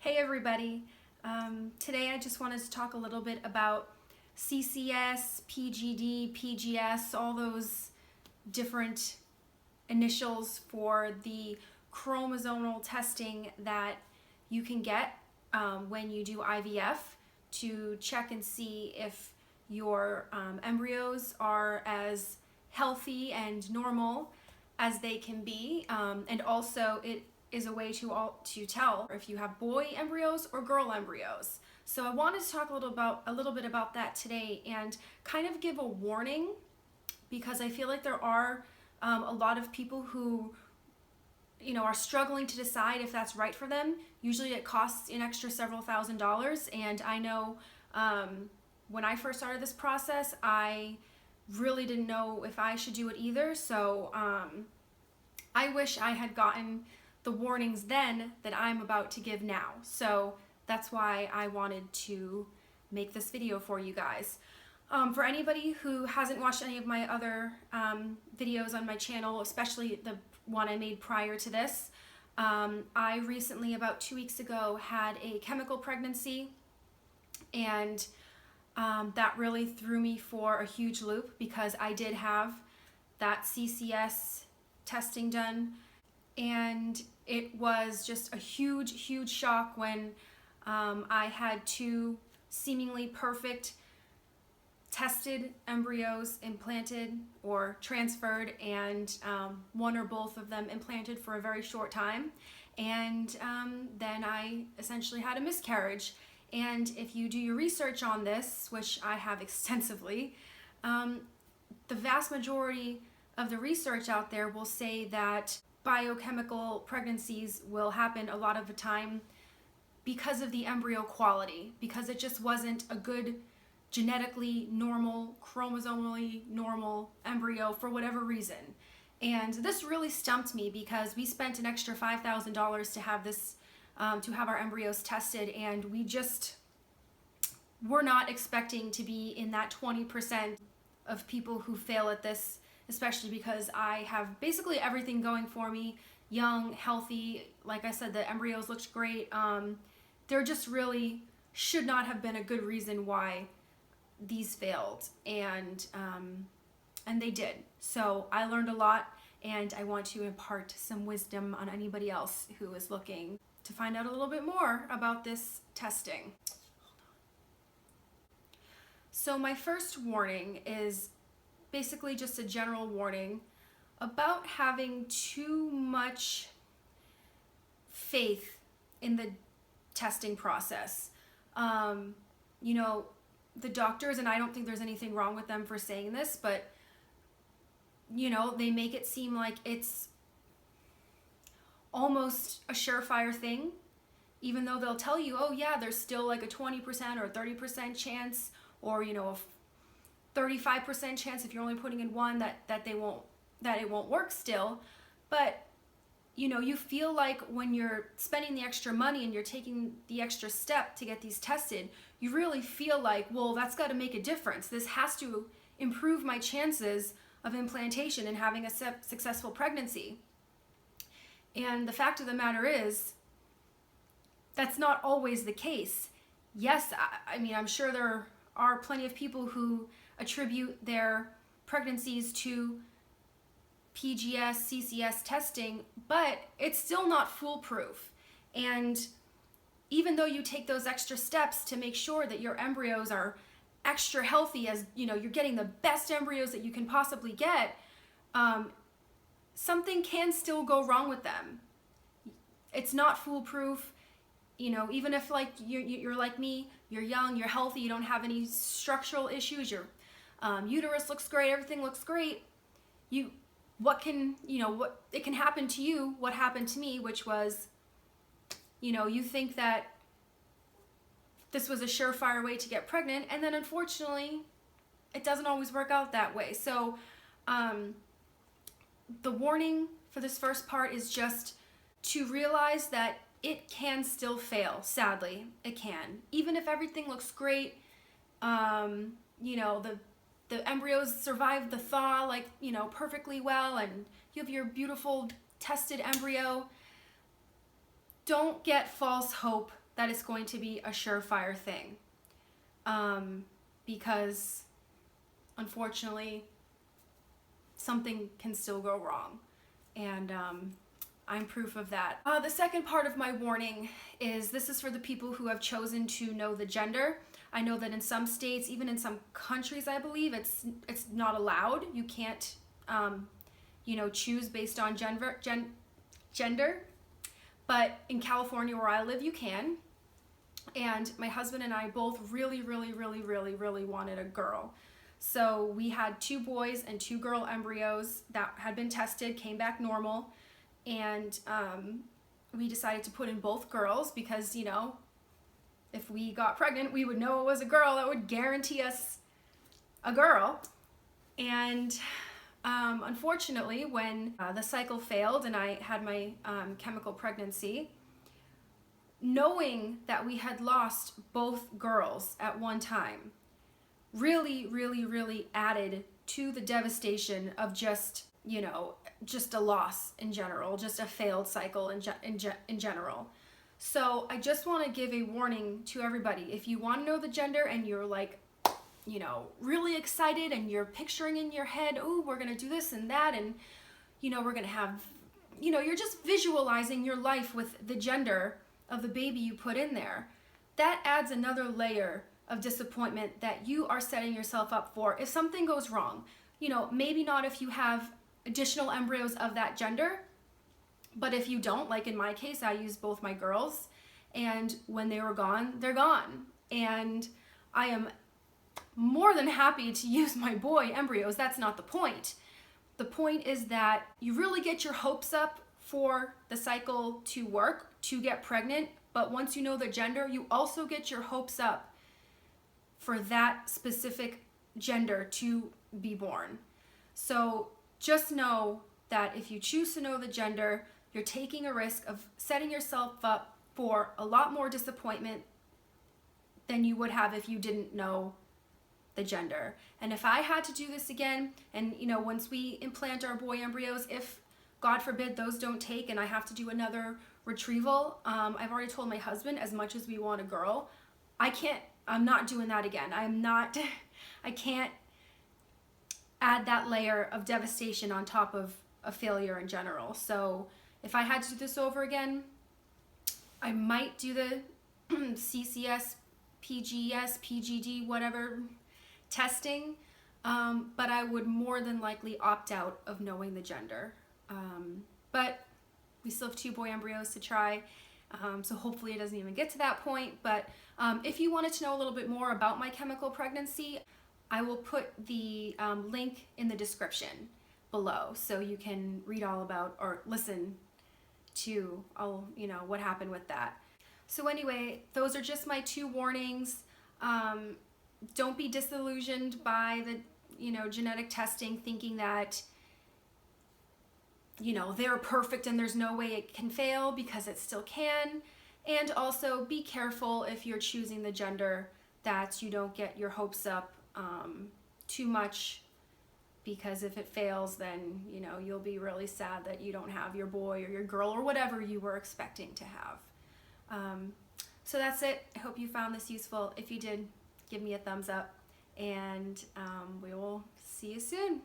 Hey everybody, today I just wanted to talk a little bit about CCS, PGD, PGS, all those different initials for the chromosomal testing that you can get when you do IVF to check and see if your embryos are as healthy and normal as they can be, and also it is a way to tell if you have boy embryos or girl embryos. So I wanted to talk a little bit about that today and kind of give a warning, because I feel like there are a lot of people who are struggling to decide if that's right for them. Usually it costs an extra several $1,000s, and I know when I first started this process I really didn't know if I should do it either. So I wish I had gotten the warnings then that I'm about to give now. So that's why I wanted to make this video for you guys. For anybody who hasn't watched any of my other videos on my channel, especially the one I made prior to this, I recently, about 2 weeks ago, had a chemical pregnancy, and that really threw me for a huge loop, because I did have that CCS testing done, and it was just a huge shock when I had two seemingly perfect tested embryos implanted or transferred, and one or both of them implanted for a very short time, and then I essentially had a miscarriage. And if you do your research on this, which I have extensively, the vast majority of the research out there will say that biochemical pregnancies will happen a lot of the time because of the embryo quality, because it just wasn't a good genetically normal, chromosomally normal embryo for whatever reason. And this really stumped me, because we spent an extra $5,000 to have this to have our embryos tested, and we just were not expecting to be in that 20% of people who fail at this, especially because I have basically everything going for me. Young, healthy, like I said, the embryos looked great. There just really should not have been a good reason why these failed, and they did. So I learned a lot, and I want to impart some wisdom on anybody else who is looking to find out a little bit more about this testing. So my first warning is basically just a general warning about having too much faith in the testing process. The doctors, and I don't think there's anything wrong with them for saying this, but they make it seem like it's almost a surefire thing, even though they'll tell you, oh yeah, there's still like a 20% or 30% chance, or a 35% chance if you're only putting in one that it won't work still. But you feel like when you're spending the extra money and you're taking the extra step to get these tested, you really feel like, well, that's got to make a difference. This has to improve my chances of implantation and having a successful pregnancy. And the fact of the matter is, that's not always the case. Yes, I mean, I'm sure there are plenty of people who attribute their pregnancies to PGS, CCS testing, but it's still not foolproof. And even though you take those extra steps to make sure that your embryos are extra healthy, as you're getting the best embryos that you can possibly get, something can still go wrong with them. It's not foolproof. Even if like you're like me, you're young, you're healthy, you don't have any structural issues, your uterus looks great, everything looks great, it can happen to you what happened to me, which was, you think that this was a surefire way to get pregnant, and then unfortunately it doesn't always work out that way. So the warning for this first part is just to realize that it can still fail. Sadly, it can. Even if everything looks great, the embryos survive the thaw perfectly well, and you have your beautiful tested embryo. Don't get false hope that it's going to be a surefire thing, because unfortunately something can still go wrong, and I'm proof of that. The second part of my warning is this is for the people who have chosen to know the gender. I know that in some states, even in some countries, I believe it's not allowed. You can't choose based on gender. But in California where I live, you can. And my husband and I both really wanted a girl. So we had 2 boys and 2 girl embryos that had been tested, came back normal. And we decided to put in both girls because, if we got pregnant, we would know it was a girl. That would guarantee us a girl. And unfortunately, when the cycle failed and I had my chemical pregnancy, knowing that we had lost both girls at one time really added to the devastation of just a loss in general, just a failed cycle in general. So I just want to give a warning to everybody. If you want to know the gender and you're like, really excited and you're picturing in your head, oh, we're going to do this and that, and, we're going to have, you're just visualizing your life with the gender of the baby you put in there. That adds another layer of disappointment that you are setting yourself up for if something goes wrong. Maybe not if you have additional embryos of that gender, but if you don't, like in my case, I used both my girls, and when they were gone, they're gone. And I am more than happy to use my boy embryos. That's not the point. The point is that you really get your hopes up for the cycle to work, to get pregnant, but once you know the gender, you also get your hopes up for that specific gender to be born. So just know that if you choose to know the gender, you're taking a risk of setting yourself up for a lot more disappointment than you would have if you didn't know the gender. And if I had to do this again, and once we implant our boy embryos, if God forbid those don't take and I have to do another retrieval, I've already told my husband, as much as we want a girl, I'm not doing that again. I can't add that layer of devastation on top of a failure in general. So if I had to do this over again, I might do the CCS, PGS, PGD, whatever testing, but I would more than likely opt out of knowing the gender. But we still have 2 boy embryos to try, so hopefully it doesn't even get to that point. But if you wanted to know a little bit more about my chemical pregnancy, I will put the link in the description below, so you can read all about or listen to what happened with that. So anyway, those are just my 2 warnings. Don't be disillusioned by the genetic testing, thinking that they're perfect and there's no way it can fail, because it still can. And also be careful if you're choosing the gender that you don't get your hopes up too much, because if it fails, then you'll be really sad that you don't have your boy or your girl or whatever you were expecting to have. So that's it. I hope you found this useful. If you did, give me a thumbs up, and we will see you soon.